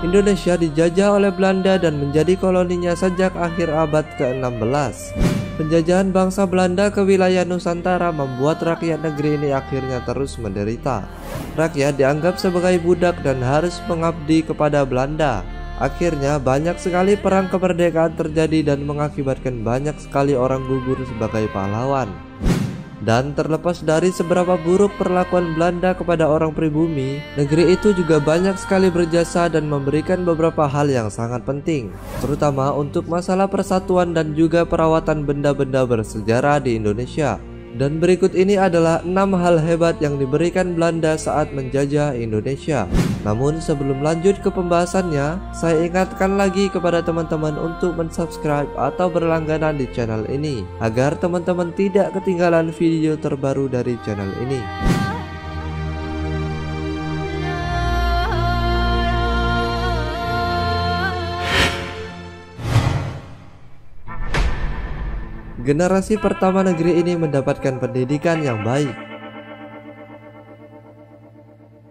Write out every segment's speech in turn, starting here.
Indonesia dijajah oleh Belanda dan menjadi koloninya sejak akhir abad ke-16. Penjajahan bangsa Belanda ke wilayah Nusantara membuat rakyat negeri ini akhirnya terus menderita. Rakyat dianggap sebagai budak dan harus mengabdi kepada Belanda. Akhirnya banyak sekali perang kemerdekaan terjadi dan mengakibatkan banyak sekali orang gugur sebagai pahlawan. Dan terlepas dari seberapa buruk perlakuan Belanda kepada orang pribumi, negeri itu juga banyak sekali berjasa dan memberikan beberapa hal yang sangat penting, terutama untuk masalah persatuan dan juga perawatan benda-benda bersejarah di Indonesia. Dan berikut ini adalah 6 hal hebat yang diberikan Belanda saat menjajah Indonesia. Namun sebelum lanjut ke pembahasannya, saya ingatkan lagi kepada teman-teman untuk mensubscribe atau berlangganan di channel ini, agar teman-teman tidak ketinggalan video terbaru dari channel ini. Generasi pertama negeri ini mendapatkan pendidikan yang baik.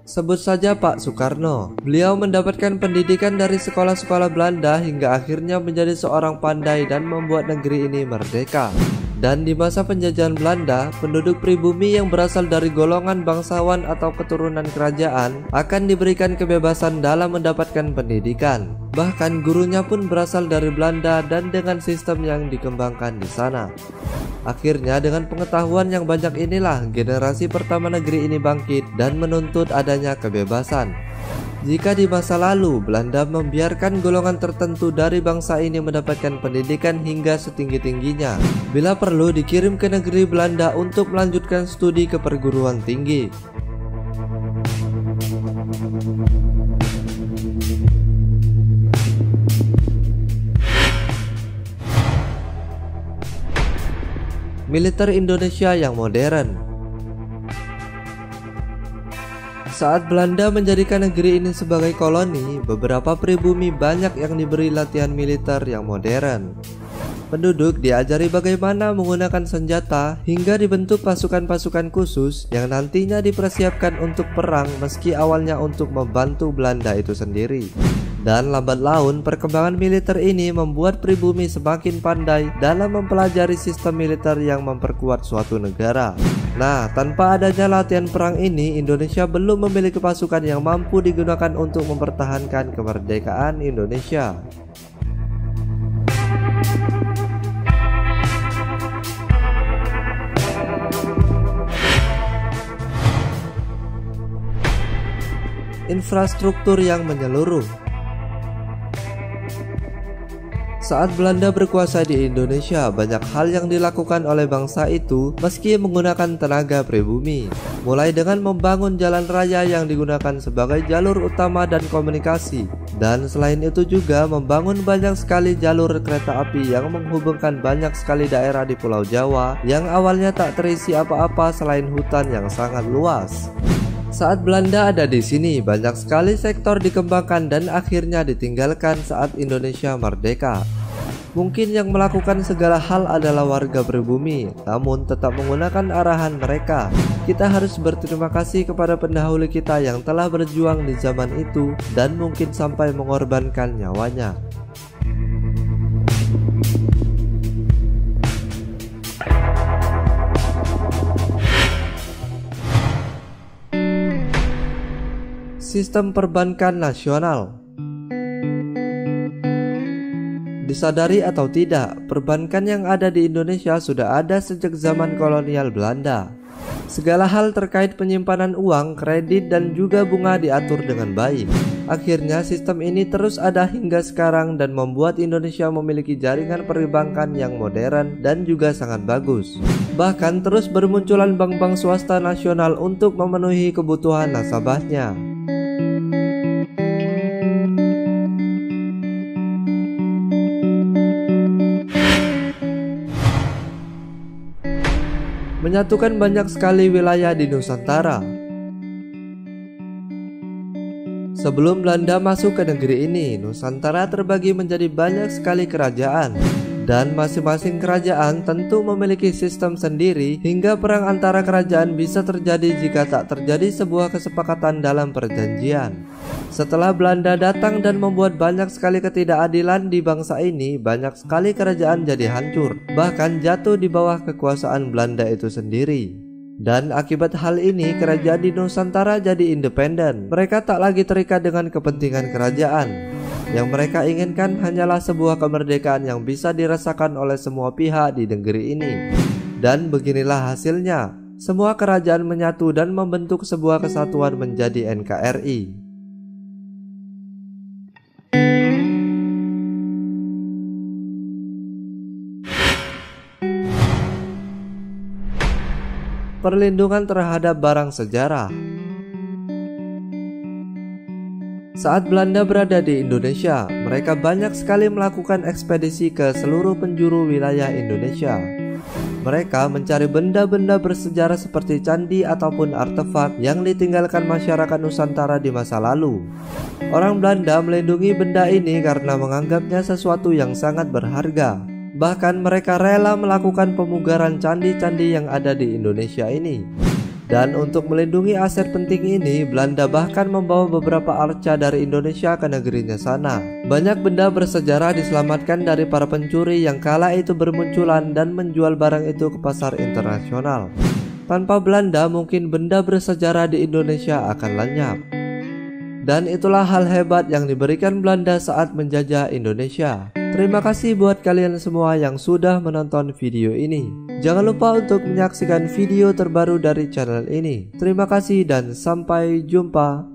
Sebut saja Pak Soekarno. Beliau mendapatkan pendidikan dari sekolah-sekolah Belanda hingga akhirnya menjadi seorang pandai dan membuat negeri ini merdeka. Dan di masa penjajahan Belanda, penduduk pribumi yang berasal dari golongan bangsawan atau keturunan kerajaan akan diberikan kebebasan dalam mendapatkan pendidikan. Bahkan gurunya pun berasal dari Belanda dan dengan sistem yang dikembangkan di sana. Akhirnya dengan pengetahuan yang banyak inilah generasi pertama negeri ini bangkit dan menuntut adanya kebebasan. Jika di masa lalu Belanda membiarkan golongan tertentu dari bangsa ini mendapatkan pendidikan hingga setinggi-tingginya, bila perlu dikirim ke negeri Belanda untuk melanjutkan studi ke perguruan tinggi. Militer Indonesia yang modern. Saat Belanda menjadikan negeri ini sebagai koloni, beberapa pribumi banyak yang diberi latihan militer yang modern. Penduduk diajari bagaimana menggunakan senjata hingga dibentuk pasukan-pasukan khusus yang nantinya dipersiapkan untuk perang, meski awalnya untuk membantu Belanda itu sendiri. Dan lambat laun perkembangan militer ini membuat pribumi semakin pandai dalam mempelajari sistem militer yang memperkuat suatu negara. Nah, tanpa adanya latihan perang ini, Indonesia belum memiliki pasukan yang mampu digunakan untuk mempertahankan kemerdekaan Indonesia. Infrastruktur yang menyeluruh. Saat Belanda berkuasa di Indonesia, banyak hal yang dilakukan oleh bangsa itu meski menggunakan tenaga pribumi. Mulai dengan membangun jalan raya yang digunakan sebagai jalur utama dan komunikasi. Dan selain itu juga membangun banyak sekali jalur kereta api yang menghubungkan banyak sekali daerah di Pulau Jawa yang awalnya tak terisi apa-apa selain hutan yang sangat luas. Saat Belanda ada di sini, banyak sekali sektor dikembangkan dan akhirnya ditinggalkan saat Indonesia merdeka. Mungkin yang melakukan segala hal adalah warga pribumi, namun tetap menggunakan arahan mereka. Kita harus berterima kasih kepada pendahulu kita yang telah berjuang di zaman itu dan mungkin sampai mengorbankan nyawanya. Sistem perbankan nasional. Disadari atau tidak, perbankan yang ada di Indonesia sudah ada sejak zaman kolonial Belanda. Segala hal terkait penyimpanan uang, kredit, dan juga bunga diatur dengan baik. Akhirnya sistem ini terus ada hingga sekarang dan membuat Indonesia memiliki jaringan perbankan yang modern dan juga sangat bagus. Bahkan terus bermunculan bank-bank swasta nasional untuk memenuhi kebutuhan nasabahnya. Menyatukan banyak sekali wilayah di Nusantara. Sebelum Belanda masuk ke negeri ini, Nusantara terbagi menjadi banyak sekali kerajaan. Dan masing-masing kerajaan tentu memiliki sistem sendiri hingga perang antara kerajaan bisa terjadi jika tak terjadi sebuah kesepakatan dalam perjanjian. Setelah Belanda datang dan membuat banyak sekali ketidakadilan di bangsa ini, banyak sekali kerajaan jadi hancur, bahkan jatuh di bawah kekuasaan Belanda itu sendiri. Dan akibat hal ini, kerajaan di Nusantara jadi independen. Mereka tak lagi terikat dengan kepentingan kerajaan. Yang mereka inginkan hanyalah sebuah kemerdekaan yang bisa dirasakan oleh semua pihak di negeri ini. Dan beginilah hasilnya. Semua kerajaan menyatu dan membentuk sebuah kesatuan menjadi NKRI. Perlindungan terhadap barang sejarah. Saat Belanda berada di Indonesia, mereka banyak sekali melakukan ekspedisi ke seluruh penjuru wilayah Indonesia. Mereka mencari benda-benda bersejarah seperti candi ataupun artefak yang ditinggalkan masyarakat Nusantara di masa lalu. Orang Belanda melindungi benda ini karena menganggapnya sesuatu yang sangat berharga. Bahkan mereka rela melakukan pemugaran candi-candi yang ada di Indonesia ini. Dan untuk melindungi aset penting ini, Belanda bahkan membawa beberapa arca dari Indonesia ke negerinya sana. Banyak benda bersejarah diselamatkan dari para pencuri yang kala itu bermunculan dan menjual barang itu ke pasar internasional. Tanpa Belanda, mungkin benda bersejarah di Indonesia akan lenyap. Dan itulah hal hebat yang diberikan Belanda saat menjajah Indonesia. Terima kasih buat kalian semua yang sudah menonton video ini. Jangan lupa untuk menyaksikan video terbaru dari channel ini. Terima kasih dan sampai jumpa.